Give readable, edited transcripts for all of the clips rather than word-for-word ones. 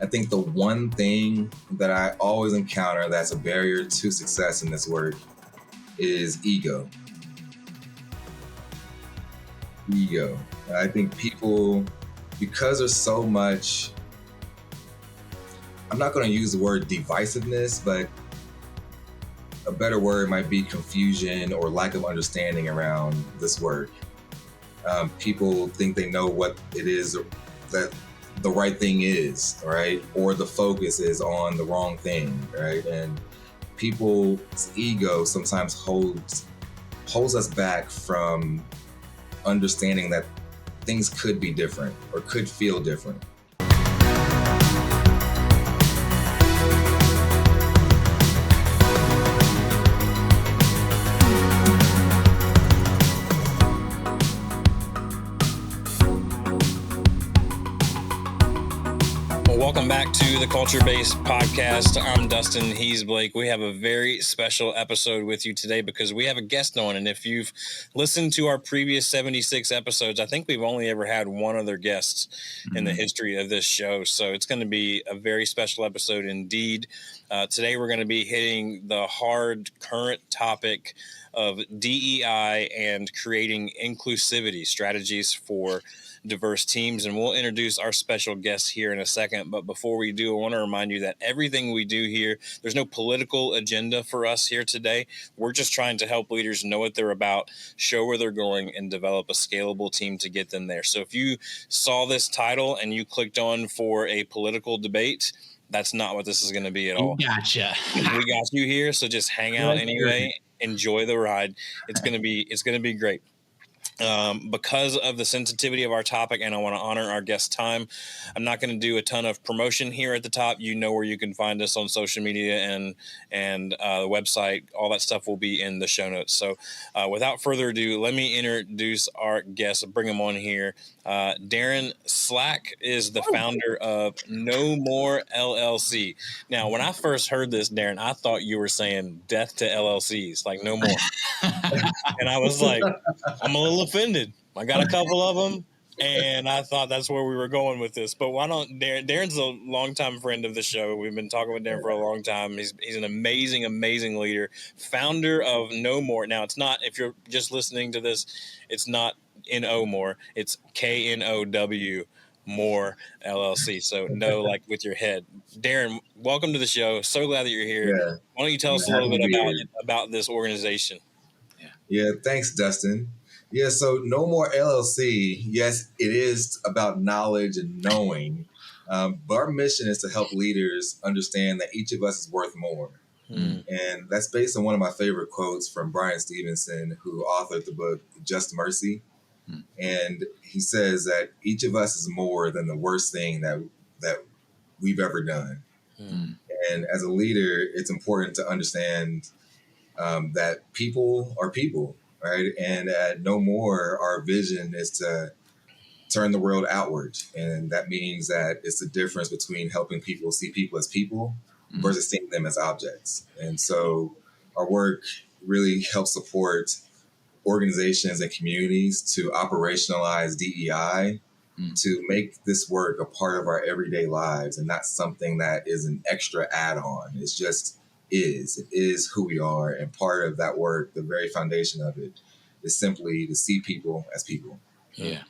I think the one thing that I always encounter that's a barrier to success in this work is ego. Ego. I think people, because there's so much, I'm not going to use the word divisiveness, but a better word might be confusion or lack of understanding around this work. People think they know what it is that the right thing is, right? Or the focus is on the wrong thing, right? And people's ego sometimes holds us back from understanding that things could be different or could feel different. Welcome back to the Culture-Based Podcast. I'm Dustin. He's Blake. We have a very special episode with you today because we have a guest on. And if you've listened to our previous 76 episodes, I think we've only ever had one other guest in the history of this show. So it's going to be a very special episode indeed. Today, we're going to be hitting the hard current topic of DEI and creating inclusivity strategies for diverse teams, and we'll introduce our special guest here in a second. But before we do, I want to remind you that everything we do here, there's no political agenda for us here today. We're just trying to help leaders know what they're about, show where they're going, and develop a scalable team to get them there. So if you saw this title and you clicked on for a political debate, that's not what this is going to be at all. Gotcha. We got you here, so just hang out anyway. Enjoy the ride. It's going to be great. Because of the sensitivity of our topic, and I want to honor our guest time, I'm not going to do a ton of promotion here at the top. You know where you can find us on social media and the website. All that stuff will be in the show notes. So without further ado, let me introduce our guest. Bring him on here. Derrin Slack is the founder of Know More LLC. Now, when I first heard this, Derrin, I thought you were saying death to LLCs, like no more. And I was like, I'm a little offended. I got a couple of them, and I thought that's where we were going with this. But why don't Derrin's a longtime friend of the show. We've been talking with Derrin for a long time. He's an amazing, amazing leader, founder of Know More. Now, it's not, if you're just listening to this, it's not N-O More. It's K-N-O-W More LLC. So know like with your head. Derrin, welcome to the show. So glad that you're here. Yeah. Why don't you tell us a little bit about this organization? Yeah, thanks, Dustin. Yeah, so Know More LLC, yes, it is about knowledge and knowing, but our mission is to help leaders understand that each of us is worth more. And that's based on one of my favorite quotes from Brian Stevenson, who authored the book Just Mercy. And he says that each of us is more than the worst thing that we've ever done. And as a leader, it's important to understand that people are people, right? And at Know More, our vision is to turn the world outward. And that means that it's the difference between helping people see people as people versus seeing them as objects. And so our work really helps support organizations and communities to operationalize DEI, to make this work a part of our everyday lives and not something that is an extra add-on. It's just it is who we are. And part of that work, the very foundation of it, is simply to see people as people. Yeah.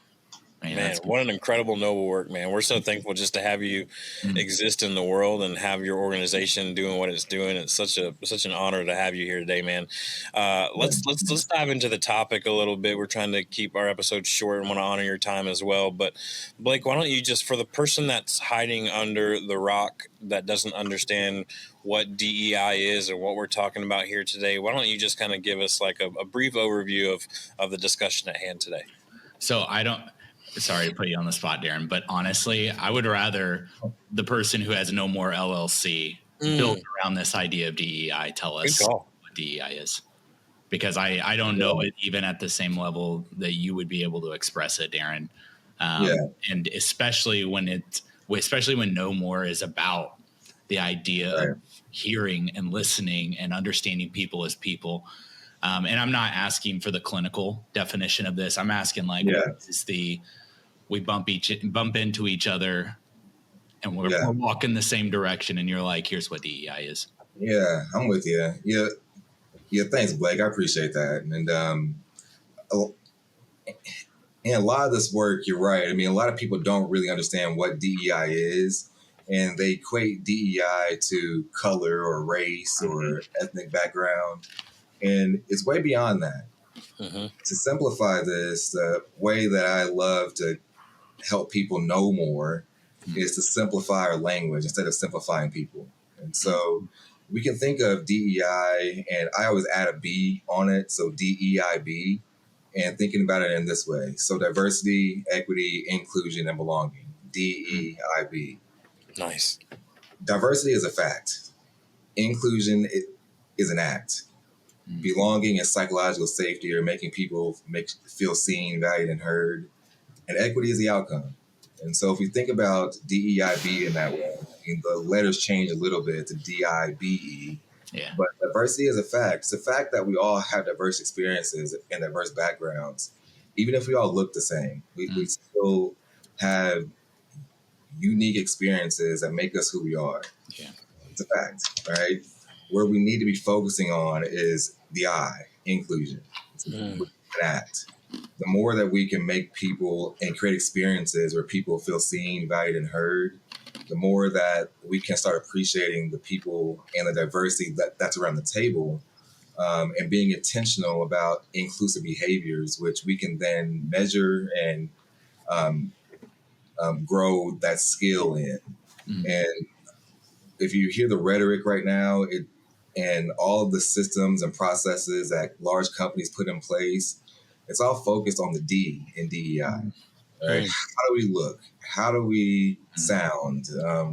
Man, what an incredible, noble work, man. We're so thankful just to have you exist in the world and have your organization doing what it's doing. It's such an honor to have you here today, man. Let's dive into the topic a little bit. We're trying to keep our episodes short and want to honor your time as well. But Blake, why don't you just, for the person that's hiding under the rock that doesn't understand what DEI is or what we're talking about here today, why don't you just kind of give us like a brief overview of the discussion at hand today? So sorry to put you on the spot, Derrin, but honestly, I would rather the person who has Know More LLC built around this idea of DEI tell us what DEI is. Because I don't know it even at the same level that you would be able to express it, Derrin. And especially when Know More is about the idea of hearing and listening and understanding people as people. And I'm not asking for the clinical definition of this. I'm asking what is we bump into each other and we're walking the same direction. And you're like, here's what DEI is. Yeah, I'm with you. Yeah. Thanks, Blake. I appreciate that. And a lot of this work, you're right. I mean, a lot of people don't really understand what DEI is, and they equate DEI to color or race or ethnic background, and it's way beyond that. To simplify this, the way that I love to help people know more is to simplify our language instead of simplifying people. And so we can think of DEI, and I always add a B on it, so DEIB, and thinking about it in this way. So diversity, equity, inclusion, and belonging, DEIB. Nice. Diversity is a fact. Inclusion is an act. Belonging is psychological safety, or making people feel seen, valued, and heard. And equity is the outcome. And so if we think about DEIB in that way, I mean, the letters change a little bit to DIBE. Yeah. But diversity is a fact. It's a fact that we all have diverse experiences and diverse backgrounds. Even if we all look the same, we still have unique experiences that make us who we are. Yeah. It's a fact, right? Where we need to be focusing on is the I, inclusion. It's an act. The more that we can make people and create experiences where people feel seen, valued, and heard, the more that we can start appreciating the people and the diversity that's around the table, and being intentional about inclusive behaviors, which we can then measure and grow that skill in. And if you hear the rhetoric right now, and all of the systems and processes that large companies put in place, it's all focused on the D in DEI. Right? How do we look? How do we sound?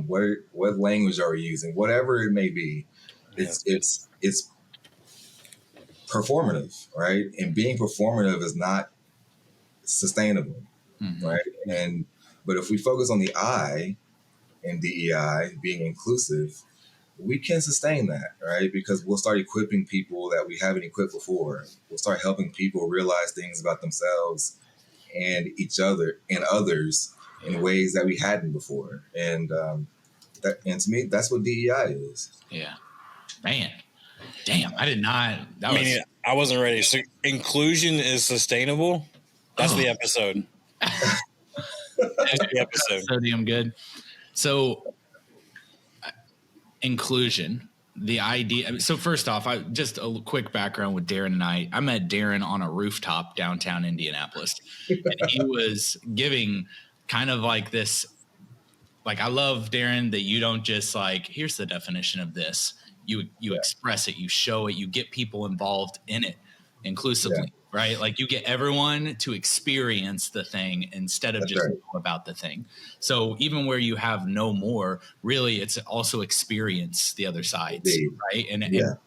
What language are we using? Whatever it may be, it's performative, right? And being performative is not sustainable, right? But if we focus on the I in DEI, being inclusive, we can sustain that, right? Because we'll start equipping people that we haven't equipped before. We'll start helping people realize things about themselves and each other and others in ways that we hadn't before. And to me, that's what DEI is. Yeah. Man. Damn, I did not. I wasn't ready. So inclusion is sustainable. That's the episode. That's the episode. Sodium good. So inclusion, the idea. So first off, just a quick background with Derrin and I met Derrin on a rooftop downtown Indianapolis, and he was giving kind of like this, like, I love, Derrin, that you don't just like, here's the definition of this. You express it, you show it, you get people involved in it inclusively, right? Like you get everyone to experience the thing instead of just know about the thing. So even where you have Know More, really it's also experience the other sides, right? And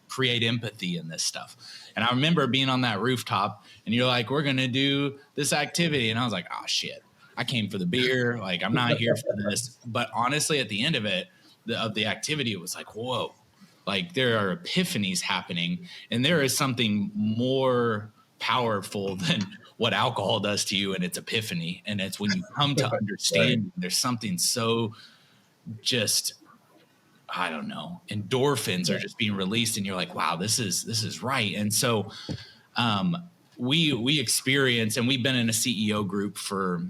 create empathy in this stuff. And I remember being on that rooftop and you're like, we're going to do this activity. And I was like, oh shit, I came for the beer. Like I'm not here for this. But honestly, at the end of it, of the activity, it was like, whoa, like there are epiphanies happening, and there is something more powerful than what alcohol does to you and its epiphany. And it's when you come to understand there's something so just, I don't know, endorphins are just being released and you're like, wow, this is right. And so we experience, and we've been in a CEO group for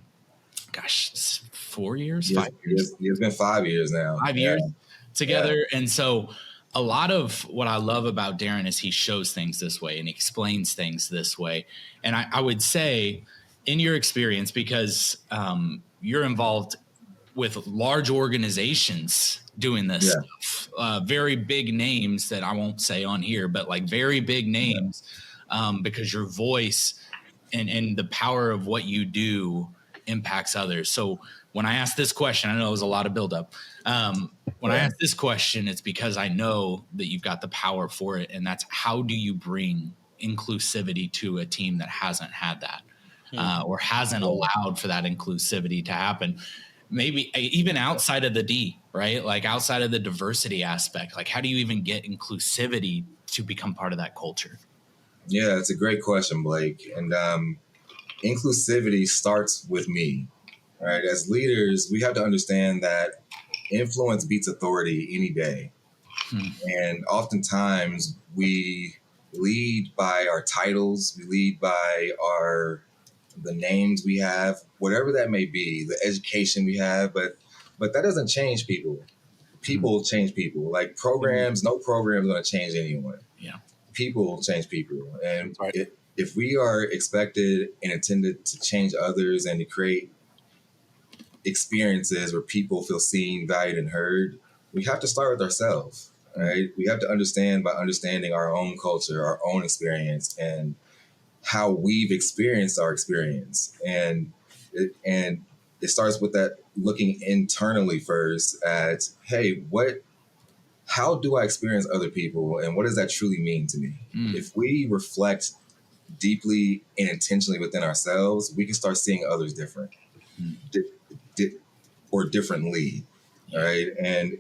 4 years, 5 years. It's been 5 years now. 5 years together. And so a lot of what I love about Derrin is he shows things this way and he explains things this way. And I would say, in your experience, because you're involved with large organizations doing this stuff, very big names that I won't say on here, but like very big names, because your voice and the power of what you do impacts others. So when I asked this question, I know it was a lot of buildup. When I ask this question, it's because I know that you've got the power for it. And that's, how do you bring inclusivity to a team that hasn't had that, or hasn't allowed for that inclusivity to happen? Maybe even outside of the D, right? Like outside of the diversity aspect, like how do you even get inclusivity to become part of that culture? Yeah, it's a great question, Blake. And inclusivity starts with me, right? As leaders, we have to understand that influence beats authority any day. And oftentimes we lead by our titles, we lead by the names we have, whatever that may be, the education we have, but that doesn't change people. People change people. Like programs, no program is going to change anyone. Yeah. People change people. And Right. if we are expected and intended to change others and to create experiences where people feel seen, valued, and heard, we have to start with ourselves, right? We have to understand by understanding our own culture, our own experience, and how we've experienced our experience. And it starts with that looking internally first at, hey, how do I experience other people, and what does that truly mean to me? If we reflect deeply and intentionally within ourselves, we can start seeing others different. Or differently, right? And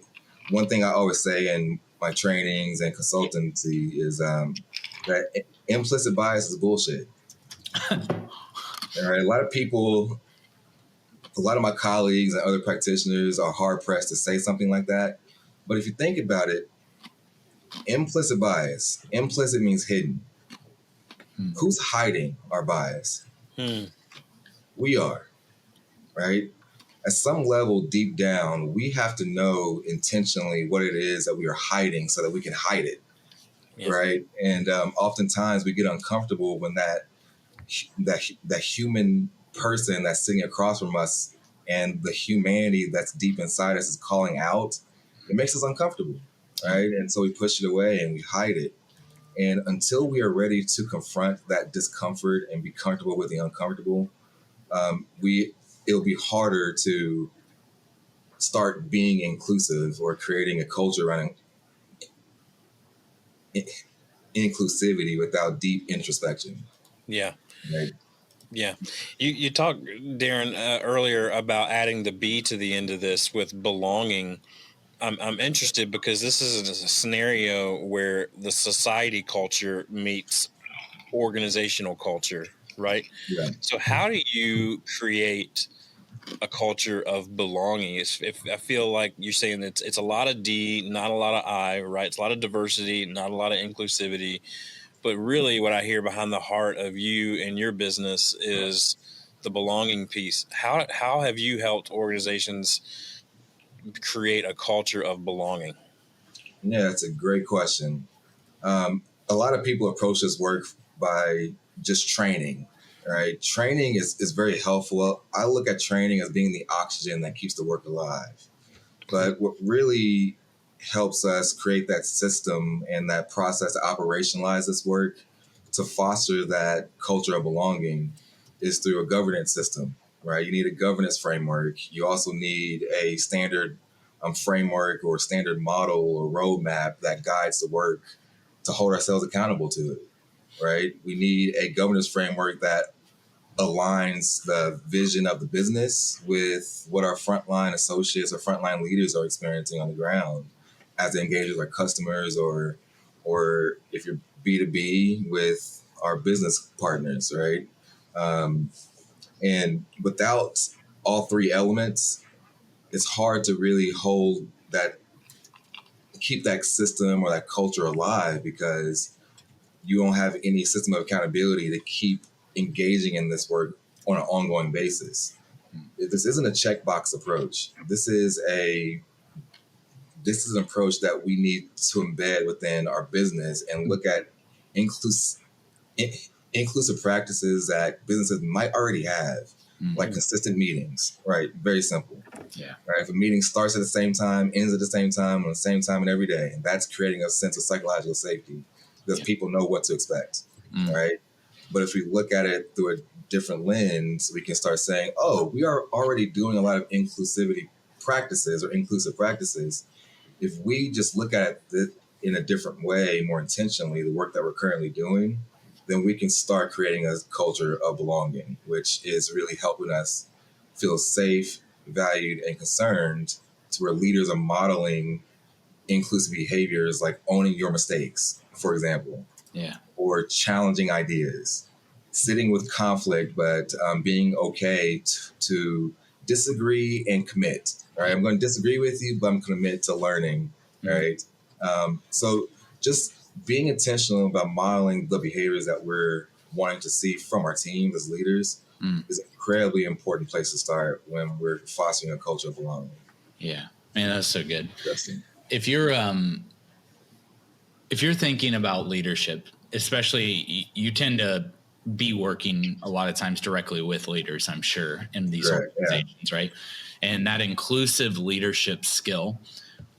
one thing I always say in my trainings and consultancy is that implicit bias is bullshit. All right, a lot of my colleagues and other practitioners are hard pressed to say something like that. But if you think about it, implicit bias, implicit means hidden. Who's hiding our bias? We are, right? At some level deep down, we have to know intentionally what it is that we are hiding so that we can hide it, right? And oftentimes we get uncomfortable when that human person that's sitting across from us and the humanity that's deep inside us is calling out. It makes us uncomfortable, right? And so we push it away and we hide it. And until we are ready to confront that discomfort and be comfortable with the uncomfortable, it'll be harder to start being inclusive or creating a culture around inclusivity without deep introspection. Yeah. Right? Yeah. You talked, Derrin, earlier about adding the B to the end of this with belonging. I'm interested because this is a scenario where the society culture meets organizational culture, right? Yeah. So how do you create a culture of belonging? If I feel like you're saying that it's a lot of D, not a lot of I, right? It's a lot of diversity, not a lot of inclusivity. But really what I hear behind the heart of you and your business is the belonging piece. How have you helped organizations create a culture of belonging? Yeah, that's a great question. A lot of people approach this work by just training, right? Training is very helpful. I look at training as being the oxygen that keeps the work alive. But what really helps us create that system and that process to operationalize this work to foster that culture of belonging is through a governance system, right? You need a governance framework. You also need a standard framework or standard model or roadmap that guides the work to hold ourselves accountable to it, right? We need a governance framework that aligns the vision of the business with what our frontline associates or frontline leaders are experiencing on the ground as they engage with our customers or if you're B2B with our business partners, right? And without all three elements, it's hard to really keep that system or that culture alive because you don't have any system of accountability to keep engaging in this work on an ongoing basis. This isn't a checkbox approach. This is an approach that we need to embed within our business and look at inclusive practices that businesses might already have, like consistent meetings, right? Very simple. Yeah. Right. If a meeting starts at the same time, ends at the same time, on the same time and every day, and that's creating a sense of psychological safety because people know what to expect, right? But if we look at it through a different lens, we can start saying, oh, we are already doing a lot of inclusivity practices or inclusive practices. If we just look at it in a different way, more intentionally, the work that we're currently doing, then we can start creating a culture of belonging, which is really helping us feel safe, valued, and concerned to where leaders are modeling inclusive behaviors like owning your mistakes, for example, or challenging ideas, sitting with conflict, but being okay to disagree and commit, Right, I'm going to disagree with you, but I'm committed to learning. Right, so just being intentional about modeling the behaviors that we're wanting to see from our team as leaders is an incredibly important place to start when we're fostering a culture of belonging. Yeah, man, that's so good. Interesting. If you're thinking about leadership, especially you tend to be working a lot of times directly with leaders, I'm sure, in these organizations, right? And that inclusive leadership skill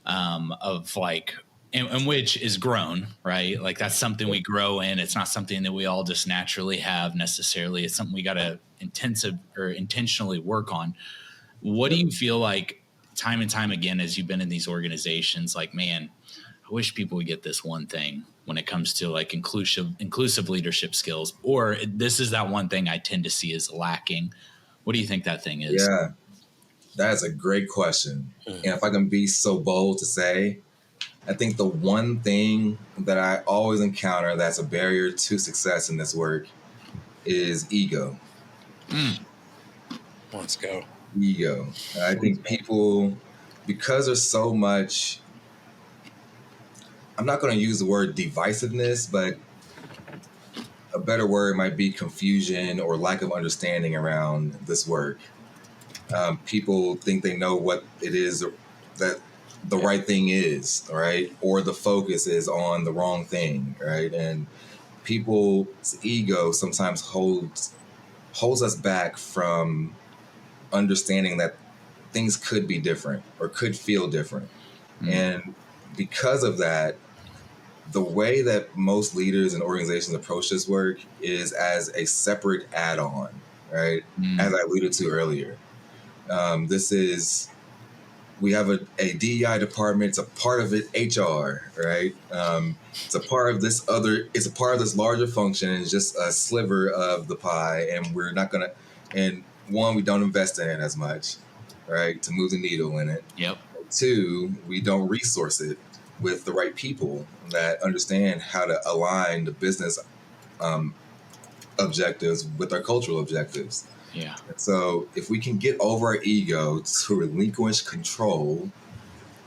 of like, and which is grown, right? Like that's something we grow in. It's not something that we all just naturally have necessarily. It's something we got to intentionally work on. What do you feel like time and time again, as you've been in these organizations, like, man, I wish people would get this one thing when it comes to like inclusive leadership skills, or this is that one thing I tend to see is lacking. What do you think that thing is? Yeah, that is a great question. And if I can be so bold to say, I think the one thing that I always encounter that's a barrier to success in this work is ego. Let's go. Ego. I think people, because there's so much, I'm not going to use the word divisiveness, but a better word might be confusion or lack of understanding around this work. People think they know what it is that the right thing is, right? Or the focus is on the wrong thing, right? And people's ego sometimes holds us back from understanding that things could be different or could feel different. And because of that, the way that most leaders and organizations approach this work is as a separate add-on, right? As I alluded to earlier. We have a DEI department. It's a part of it, HR, right? It's a part of this larger function, and it's just a sliver of the pie. And we're not going to, and one, we don't invest in it as much, right? To move the needle in it. Yep. Two, we don't resource it with the right people that understand how to align the business objectives with our cultural objectives. Yeah. So if we can get over our ego to relinquish control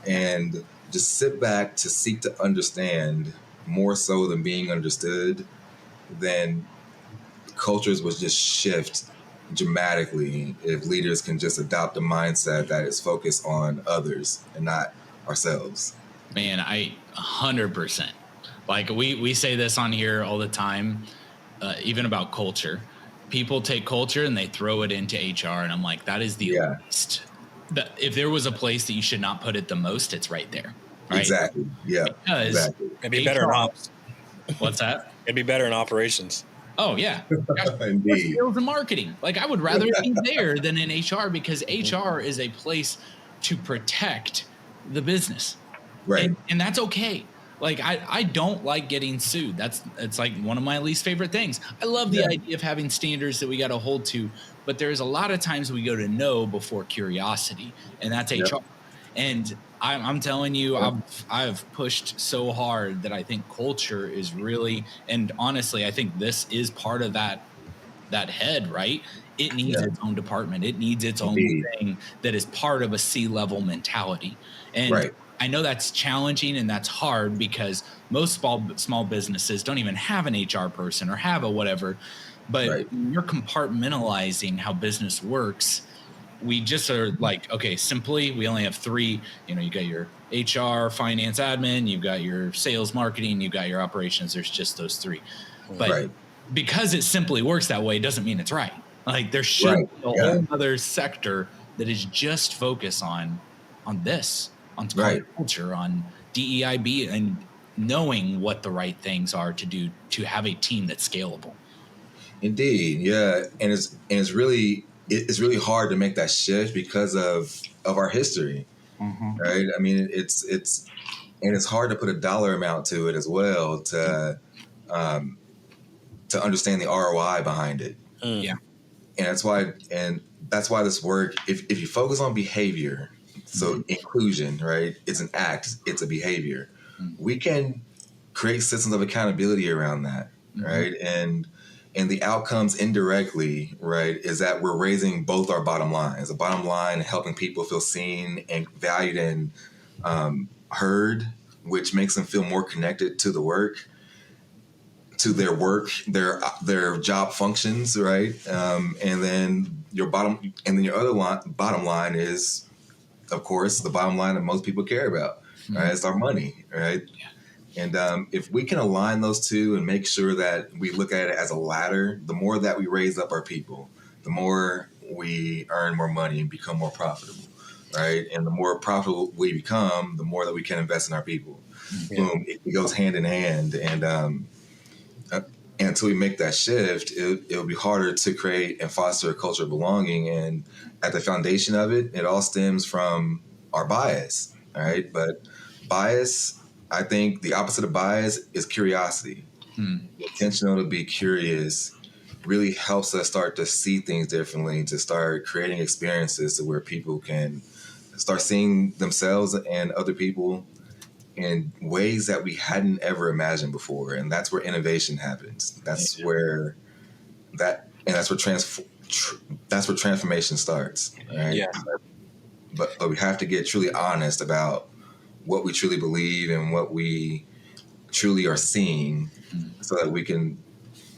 and just sit back to seek to understand more so than being understood, then cultures will just shift dramatically if leaders can just adopt a mindset that is focused on others and not ourselves. Man, 100%. Like we say this on here all the time, even about culture. People take culture and they throw it into HR, and I'm like, that is the least. If there was a place that you should not put it the most, it's right there. Right? Exactly. Yeah. Because exactly. It'd be better in ops. What's that? It'd be better in operations. Oh yeah. Indeed. Sales and marketing. Like I would rather be there than in HR, because HR is a place to protect the business. Right. And that's okay. Like I don't like getting sued. It's like one of my least favorite things. I love the idea of having standards that we got to hold to, but there's a lot of times we go to know before curiosity, and that's HR. And I'm telling you, I've pushed so hard that I think culture is really, and honestly, I think this is part of that head, right? It needs its own department. It needs its own thing that is part of a C-level mentality. And I know that's challenging and that's hard because most small businesses don't even have an HR person or have a whatever. But when you're compartmentalizing how business works, we just are like, okay, simply, we only have three. You know, you got your HR, finance, admin, you've got your sales, marketing, you've got your operations. There's just those three. But because it simply works that way doesn't mean it's right. Like there should be a whole other sector that is just focused on this, on culture, on DEIB, and knowing what the right things are to do to have a team that's scalable. Indeed, yeah, and it's really hard to make that shift because of our history, right? I mean, it's hard to put a dollar amount to it as well to understand the ROI behind it. Yeah, and that's why this work, if you focus on behavior, so inclusion, right? It's an act, it's a behavior. We can create systems of accountability around that, right? And And the outcomes indirectly, right, is that we're raising both our bottom lines. The bottom line, helping people feel seen and valued and heard, which makes them feel more connected to the work, to their work, their job functions, right? And then your other bottom line is, of course, the bottom line that most people care about, right? It's our money, right? Yeah. And if we can align those two and make sure that we look at it as a ladder, the more that we raise up our people, the more we earn more money and become more profitable, right? And the more profitable we become, the more that we can invest in our people. Yeah. Boom, it goes hand in hand. And until we make that shift, it'll be harder to create and foster a culture of belonging. And at the foundation of it, it all stems from our bias, all right? But bias, I think the opposite of bias is curiosity. Intentional to be curious really helps us start to see things differently, to start creating experiences to where people can start seeing themselves and other people in ways that we hadn't ever imagined before. And that's where innovation happens. That's where that's where transformation starts, right? Yeah. But we have to get truly honest about what we truly believe and what we truly are seeing, so that we can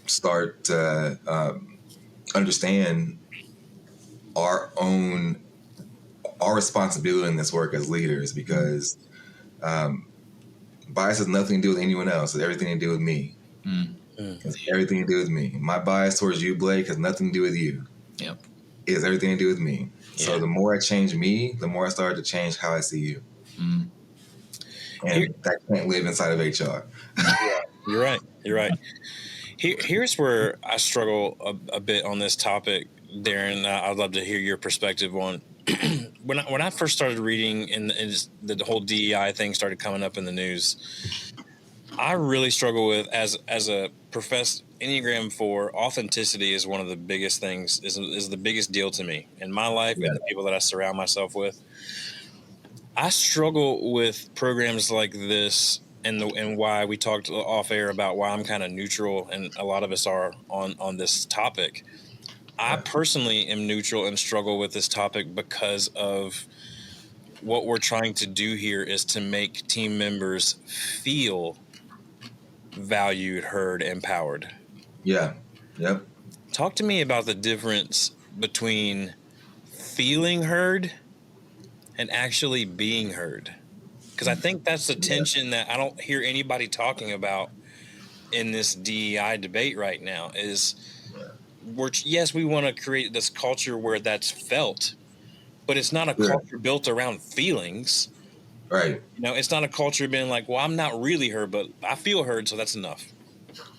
start to understand our responsibility in this work as leaders, because bias has nothing to do with anyone else. It's everything to do with me. It's everything to do with me. My bias towards you, Blake, has nothing to do with you. Yep. It has everything to do with me. Yeah. So the more I change me, the more I start to change how I see you. And that can't live inside of HR. You're right. You're right. Here's where I struggle a bit on this topic, Derrin. I'd love to hear your perspective on when I first started reading and the whole DEI thing started coming up in the news. I really struggle with as a professed Enneagram 4, authenticity is one of the biggest things, is the biggest deal to me in my life and the people that I surround myself with. I struggle with programs like this and why we talked off air about why I'm kind of neutral, and a lot of us are on this topic. I personally am neutral and struggle with this topic because of what we're trying to do here is to make team members feel valued, heard, empowered. Yeah. Yep. Talk to me about the difference between feeling heard and actually being heard. Because I think that's the tension that I don't hear anybody talking about in this DEI debate right now is we want to create this culture where that's felt, but it's not a culture built around feelings. Right. You know, it's not a culture being like, well, I'm not really heard, but I feel heard, so that's enough.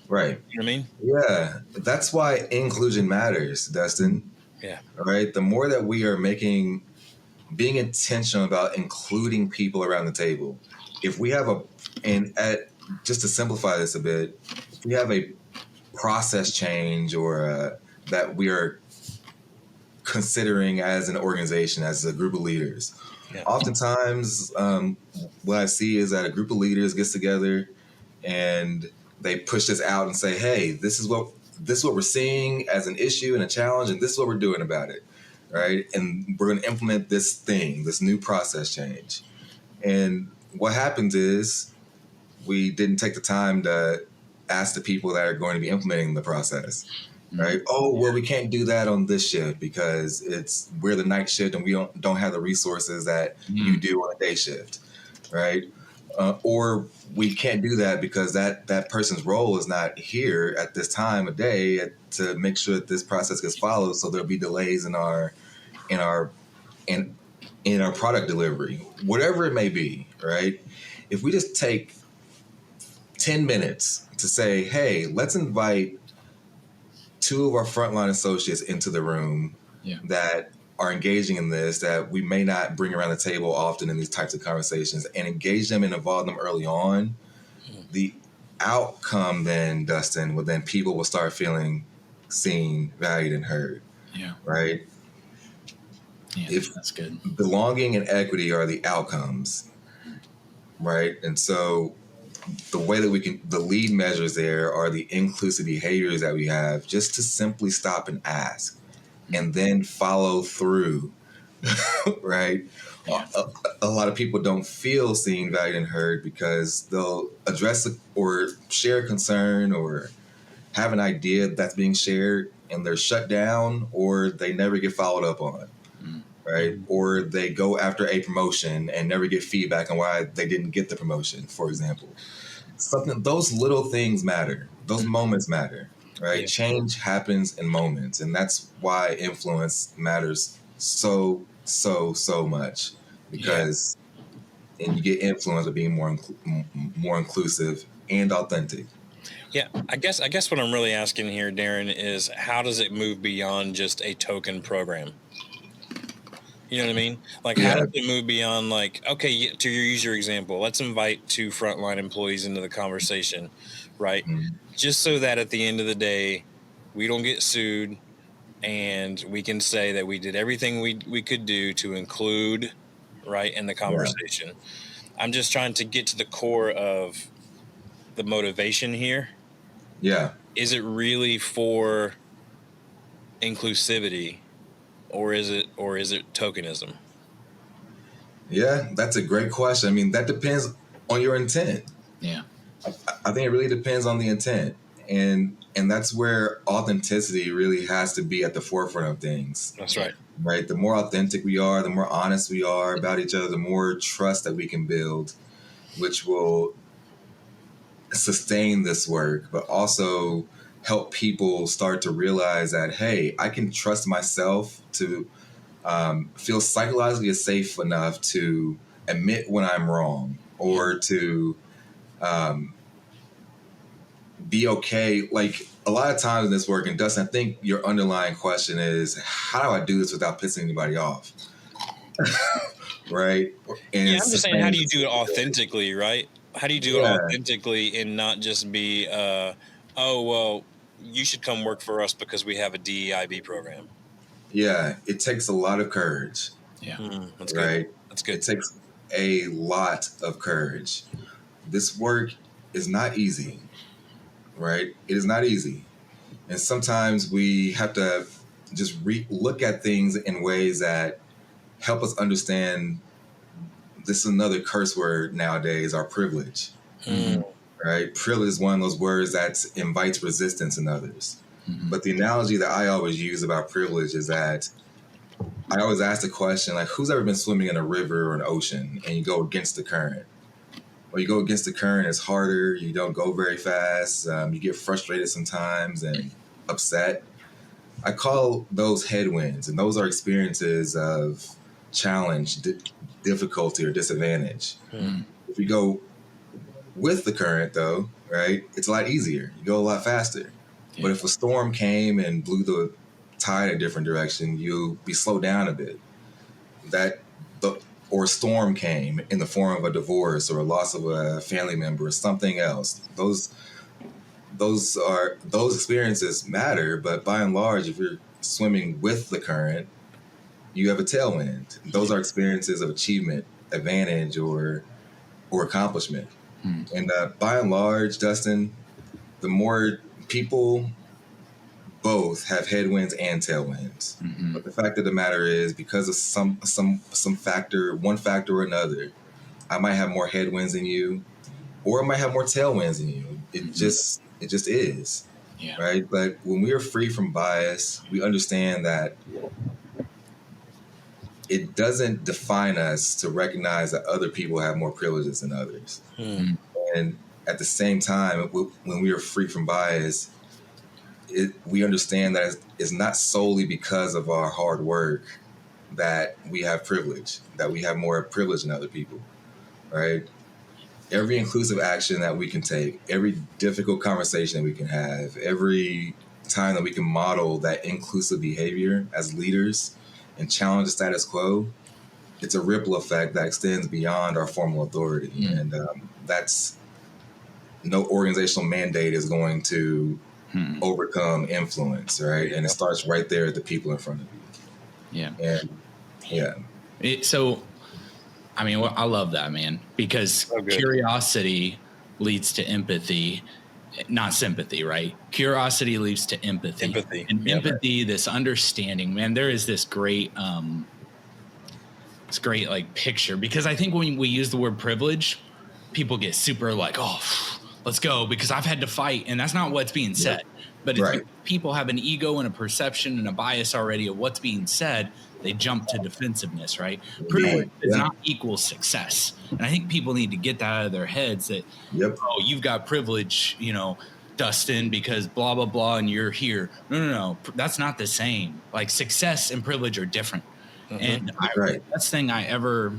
Right. You know what I mean? Yeah. That's why inclusion matters, Dustin. Yeah. All right. The more that we are being intentional about including people around the table. If we have just to simplify this a bit, if we have a process change or that we are considering as an organization, as a group of leaders, oftentimes what I see is that a group of leaders gets together and they push this out and say, hey, this is what we're seeing as an issue and a challenge, and this is what we're doing about it. Right. And we're going to implement this new process change. And what happens is we didn't take the time to ask the people that are going to be implementing the process. Right. Oh, well, we can't do that on this shift because we're the night shift and we don't have the resources that you do on a day shift. Right. Or we can't do that because that person's role is not here at this time of day to make sure that this process gets followed. So there'll be delays in our product delivery, whatever it may be, right? If we just take 10 minutes to say, hey, let's invite 2 of our frontline associates into the room that are engaging in this, that we may not bring around the table often in these types of conversations, and engage them and involve them early on, the outcome then, Dustin, people will start feeling seen, valued, and heard. Yeah. Right? Yeah, that's good. Belonging and equity are the outcomes, right? And so the way that the lead measures there are the inclusive behaviors that we have, just to simply stop and ask and then follow through, right? Yeah. A lot of people don't feel seen, valued, and heard because they'll address or share a concern or have an idea that's being shared and they're shut down, or they never get followed up on, right? Or they go after a promotion and never get feedback on why they didn't get the promotion, for example. Those little things matter. Those moments matter, right? Yeah. Change happens in moments, and that's why influence matters so much, because and you get influence by being more inclusive and authentic. Yeah, I guess what I'm really asking here, Derrin, is how does it move beyond just a token program? You know what I mean? Like, how does it move beyond, like, okay, to use your example, let's invite 2 frontline employees into the conversation, right? Mm-hmm. Just so that at the end of the day, we don't get sued and we can say that we did everything we could do to include, right, in the conversation. Yeah. I'm just trying to get to the core of the motivation here. Yeah. Is it really for inclusivity, or is it tokenism? Yeah, that's a great question. I mean, that depends on your intent. Yeah. I think it really depends on the intent. And that's where authenticity really has to be at the forefront of things. That's right. Right? The more authentic we are, the more honest we are about each other, the more trust that we can build, which will sustain this work, but also help people start to realize that, hey, I can trust myself to feel psychologically safe enough to admit when I'm wrong, or to be okay. Like, a lot of times in this work, and Dustin, I think your underlying question is, how do I do this without pissing anybody off? Right? And I'm just saying, how do you do it authentically, right? How do you do it authentically and not just be, oh, well, you should come work for us because we have a DEIB program? Yeah, it takes a lot of courage. Yeah. That's right? Good. That's good. It takes a lot of courage. This work is not easy, right? It is not easy. And sometimes we have to just look at things in ways that help us understand. This is another curse word nowadays, our privilege. Right? Privilege is one of those words that invites resistance in others. But the analogy that I always use about privilege is that I always ask the question, like, who's ever been swimming in a river or an ocean and you go against the current? Well, you go against the current, it's harder. You don't go very fast. You get frustrated sometimes and upset. I call those headwinds, and those are experiences of challenge, difficulty, or disadvantage. If you go with the current, though, right, it's a lot easier. You go a lot faster. Yeah. But if a storm came and blew the tide a different direction, you'll be slowed down a bit. Or a storm came in the form of a divorce or a loss of a family member or something else. Those experiences matter, but by and large, if you're swimming with the current, you have a tailwind. Those are experiences of achievement, advantage, or accomplishment. And by and large, Dustin, the more people both have headwinds and tailwinds. But the fact of the matter is, because of some factor, one factor or another, I might have more headwinds than you, or I might have more tailwinds than you. It just is. Yeah. Right? But when we are free from bias, we understand that it doesn't define us to recognize that other people have more privileges than others. And at the same time, when we are free from bias, we understand that it's not solely because of our hard work that we have privilege, that we have more privilege than other people, right? Every inclusive action that we can take, every difficult conversation that we can have, every time that we can model that inclusive behavior as leaders and challenge the status quo, it's a ripple effect that extends beyond our formal authority. And that's no organizational mandate is going to overcome influence, right? And it starts right there at the people in front of you. Yeah. And so, I mean, I love that, man, because curiosity leads to empathy, not sympathy, right? Curiosity leads to empathy. Empathy. And empathy, this understanding, man, there is this great like picture, because I think when we use the word privilege, people get super like, oh, let's go, because I've had to fight. And that's not what's being said. But it's because people have an ego and a perception and a bias already of what's being said. They jump to defensiveness, right? Privilege does not equal success. And I think people need to get that out of their heads that, oh, you've got privilege, you know, Dustin, because blah, blah, blah, and you're here. No. That's not the same. Like, success and privilege are different. And the best thing I ever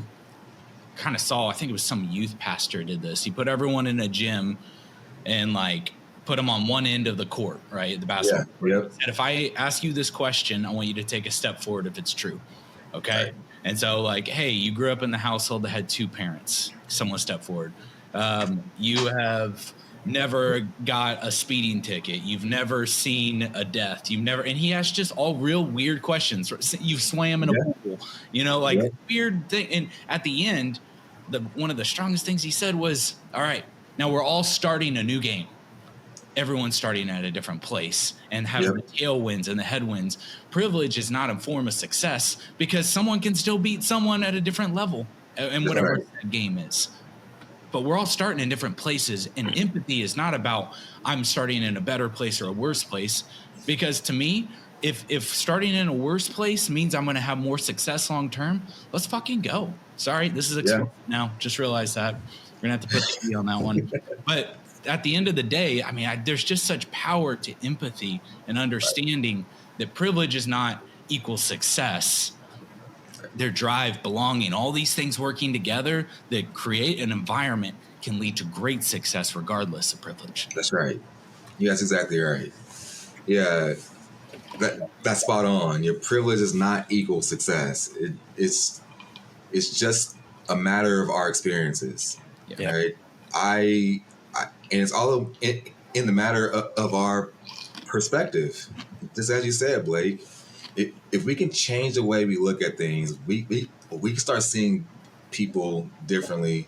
kind of saw, I think it was some youth pastor did this. He put everyone in a gym and like put them on one end of the court, right? The basketball court. He said, if I ask you this question, I want you to take a step forward if it's true. Okay. Right. And so like, hey, you grew up in the household that had two parents. Someone step forward. You have never got a speeding ticket. You've never seen a death. You've never, and he asked just all real weird questions. You swam in a pool, you know, like weird thing. And at the end, one of the strongest things he said was, all right, now we're all starting a new game. Everyone's starting at a different place and having the tailwinds and the headwinds. Privilege is not a form of success, because someone can still beat someone at a different level and whatever that game is. But we're all starting in different places, and empathy is not about I'm starting in a better place or a worse place, because to me, if starting in a worse place means I'm going to have more success long term, let's fucking go. Sorry, this is now. Just realize that we're going to have to put the key on that one. But at the end of the day, I mean, there's just such power to empathy and understanding that privilege is not equal success. Their drive, belonging, all these things working together that create an environment can lead to great success regardless of privilege. That's right. Yeah, that's exactly right. Yeah, that's spot on. Your privilege is not equal success. It's just a matter of our experiences, right? And it's all in the matter of our perspective. Just as you said, Blake, if we can change the way we look at things, we can start seeing people differently.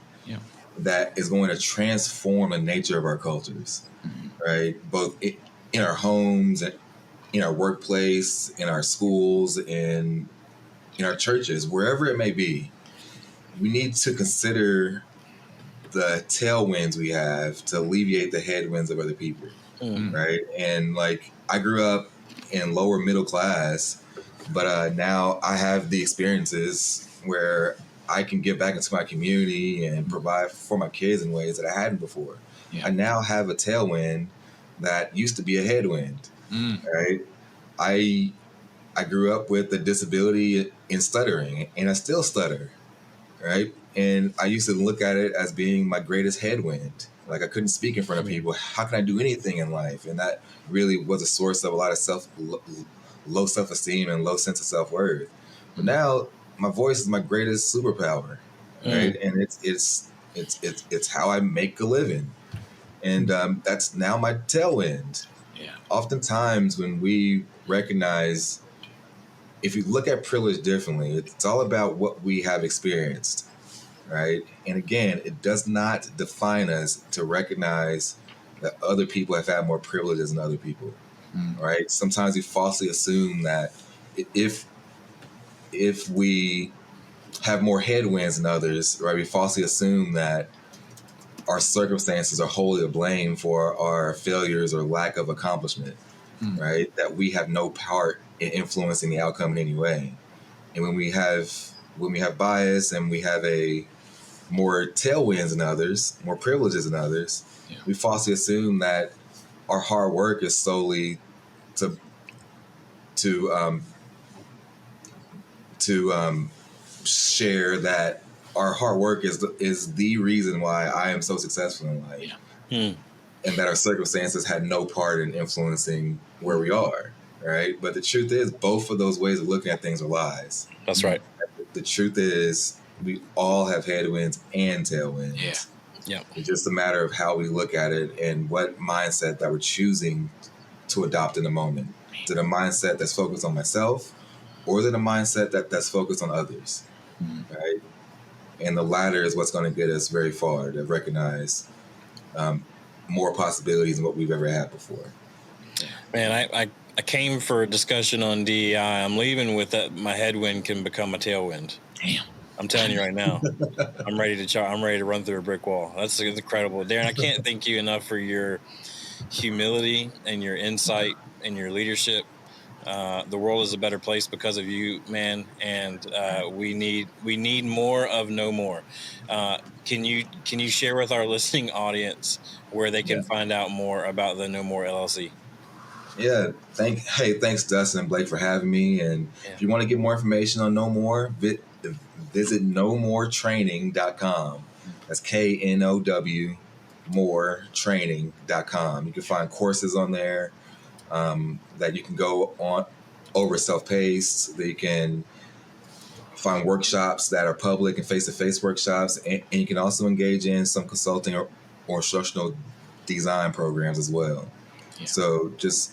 That is going to transform the nature of our cultures, right? Both in our homes, in our workplace, in our schools, in our churches, wherever it may be. We need to consider the tailwinds we have to alleviate the headwinds of other people, right? And like, I grew up in lower middle class, but now I have the experiences where I can get back into my community and provide for my kids in ways that I hadn't before. I now have a tailwind that used to be a headwind, right? I grew up with a disability in stuttering, and I still stutter, right? And I used to look at it as being my greatest headwind. Like, I couldn't speak in front of people. How can I do anything in life? And that really was a source of a lot of low self-esteem and low sense of self-worth. But now my voice is my greatest superpower, right? And it's how I make a living. And that's now my tailwind. Oftentimes when we recognize, if you look at privilege differently, it's all about what we have experienced, right? And again, it does not define us to recognize that other people have had more privileges than other people, right? Sometimes we falsely assume that if we have more headwinds than others, right, we falsely assume that our circumstances are wholly to blame for our failures or lack of accomplishment, right? That we have no part in influencing the outcome in any way. And when we have bias and we have more tailwinds than others, more privileges than others, we falsely assume that our hard work is solely to share that our hard work is the reason why I am so successful in life, and that our circumstances had no part in influencing where we are, right? But the truth is, both of those ways of looking at things are lies. That's right. The truth is, we all have headwinds and tailwinds. It's just a matter of how we look at it and what mindset that we're choosing to adopt in the moment. Is it a mindset that's focused on myself, or is it a mindset that's focused on others, right? And the latter is what's going to get us very far, to recognize more possibilities than what we've ever had before. Man, I came for a discussion on DEI. I'm leaving with that my headwind can become a tailwind. Damn. I'm telling you right now. I'm ready to run through a brick wall. That's incredible. Darren, I can't thank you enough for your humility and your insight and your leadership. The world is a better place because of you, man, and we need more of Know More. Can you share with our listening audience where they can find out more about the Know More LLC? Yeah, thanks Dustin and Blake for having me. And if you want to get more information on Know More, visit knowmoretraining.com. That's KNOW moretraining.com. You can find courses on there that you can go on over self-paced. That you can find workshops that are public and face-to-face workshops, and you can also engage in some consulting or instructional design programs as well. Yeah. So just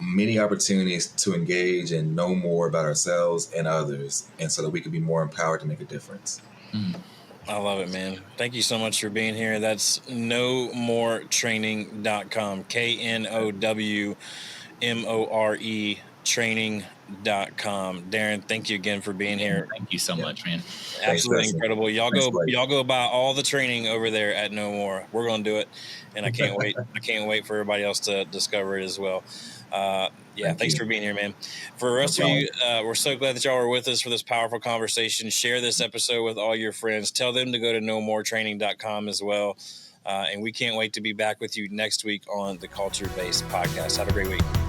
many opportunities to engage and know more about ourselves and others, and so that we can be more empowered to make a difference. I love it, man. Thank you so much for being here. That's knowmoretraining.com. KNOWMORE training.com. Darren, thank you again for being here. Thank you so much, man. Absolutely incredible. Y'all go buy all the training over there at Know More. We're going to do it, and I can't wait. I can't wait for everybody else to discover it as well. Thanks for being here, man. For the rest of you, we're so glad that y'all were with us for this powerful conversation. Share this episode with all your friends. Tell them to go to knowmoretraining.com as well. And we can't wait to be back with you next week on the Culture Based Podcast. Have a great week.